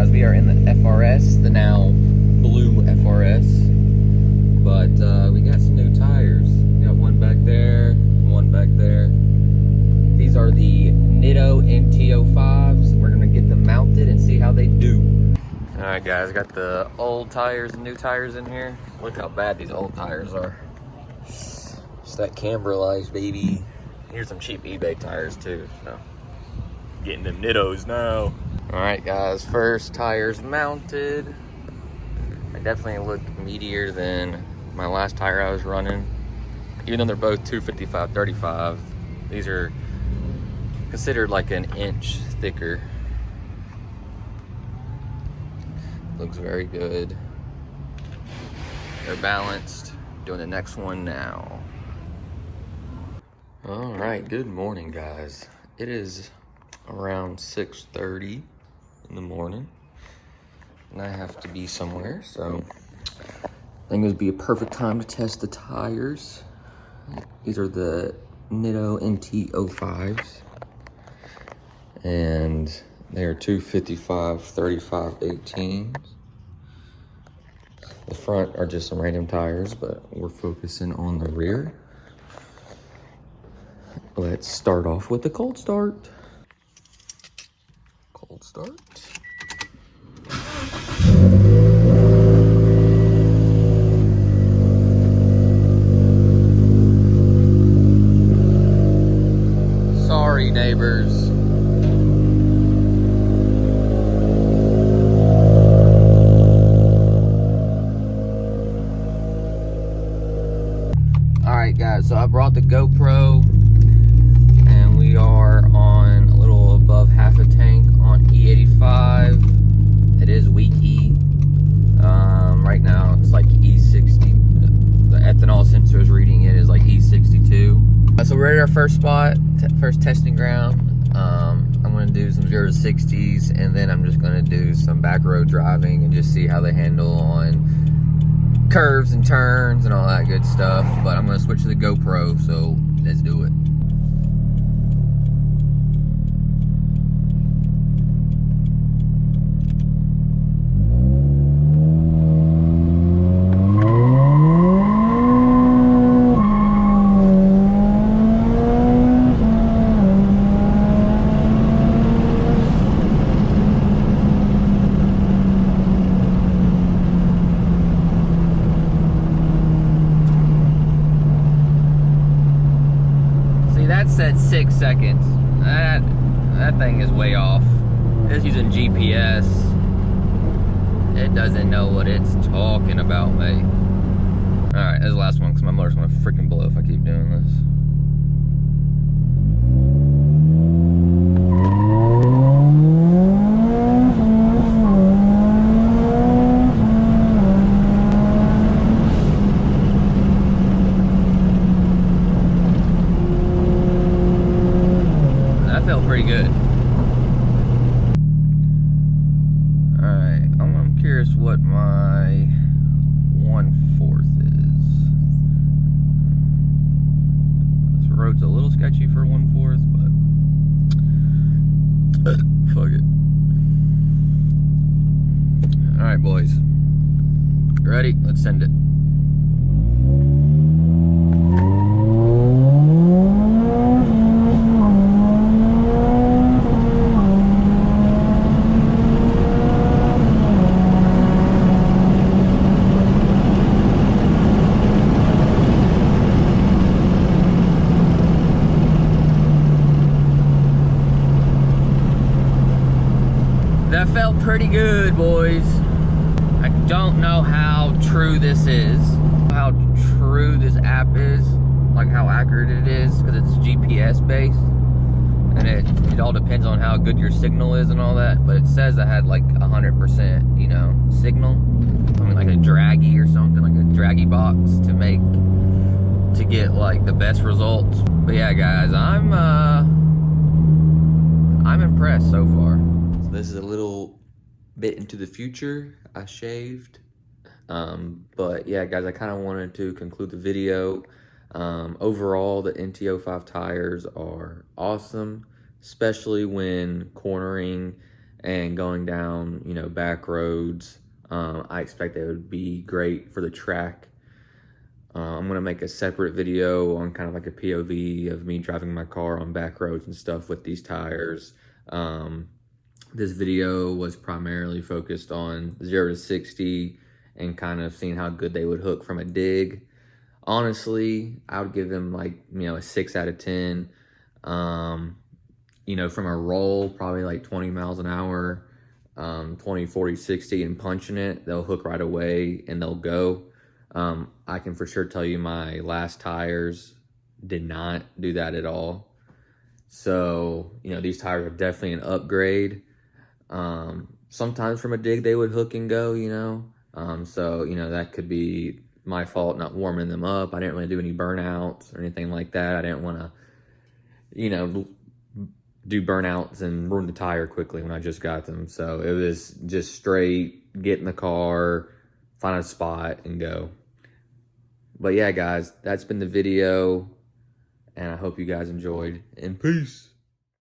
guys, we are in the FRS, the now blue FRS, but we got some new tires. We got one back there, one back there. These are the Nitto NT05s. We're gonna get them mounted and see how they do. All right, guys, got the old tires and new tires in here. Look how bad these old tires are. Just that camber life, baby. Here's some cheap eBay tires too, so. Getting them Nittos now. All right, guys, first tires mounted. I definitely look meatier than my last tire I was running. Even though they're both 255/35, these are considered like an inch thicker. Looks very good. They're balanced. Doing the next one now. All right, good morning, guys. It is around 6:30 in the morning, and I have to be somewhere, so I think it would be a perfect time to test the tires. These are the Nitto NT05s, and they're 255/35 18s. The front are just some random tires, but we're focusing on the rear. Let's start off with the cold start. Cold start. Sorry, neighbors. All right, guys, so I brought the GoPro and we are on a little above half a tank on E85. It is weak E. Right now it's like E60. The ethanol sensor is reading it is like E62. So we're at our first spot, first testing ground. I'm gonna do some 0 to 60s, and then I'm just gonna do some back road driving and just see how they handle on curves and turns and all that good stuff. But I'm gonna switch to the GoPro, so let's do it. That said 6 seconds. That thing is way off. It's using GPS. It doesn't know what it's talking about, mate. Alright, this is the last one because my motor's gonna freaking blow if I keep doing this. Pretty good. Alright, I'm curious what my 1/4 is. This road's a little sketchy for 1/4, but fuck it. Alright, boys. Ready? Let's send it. That felt pretty good, boys. I don't know how true this is, how true this app is, like how accurate it is, because it's GPS based, and it all depends on how good your signal is and all that. But it says I had like 100%, you know, signal. I mean, like a draggy or something, like a draggy box to get like the best results. But yeah, guys, I'm impressed so far. This is a little bit into the future. I shaved. But yeah, guys, I kind of wanted to conclude the video. Overall, the NT05 tires are awesome, especially when cornering and going down, you know, back roads. I expect they would be great for the track. I'm gonna make a separate video on kind of like a POV of me driving my car on back roads and stuff with these tires. This video was primarily focused on 0 to 60 and kind of seeing how good they would hook from a dig. Honestly, I would give them like, you know, a 6 out of 10. You know, from a roll, probably like 20 miles an hour, 20, 40, 60, and punching it, they'll hook right away and they'll go. I can for sure tell you my last tires did not do that at all. So, you know, these tires are definitely an upgrade. Sometimes from a dig, they would hook and go, you know. So, you know, that could be my fault not warming them up. I didn't really do any burnouts or anything like that. I didn't want to, you know, do burnouts and ruin the tire quickly when I just got them. So it was just straight, get in the car, find a spot, and go. But yeah, guys, that's been the video, and I hope you guys enjoyed, and peace.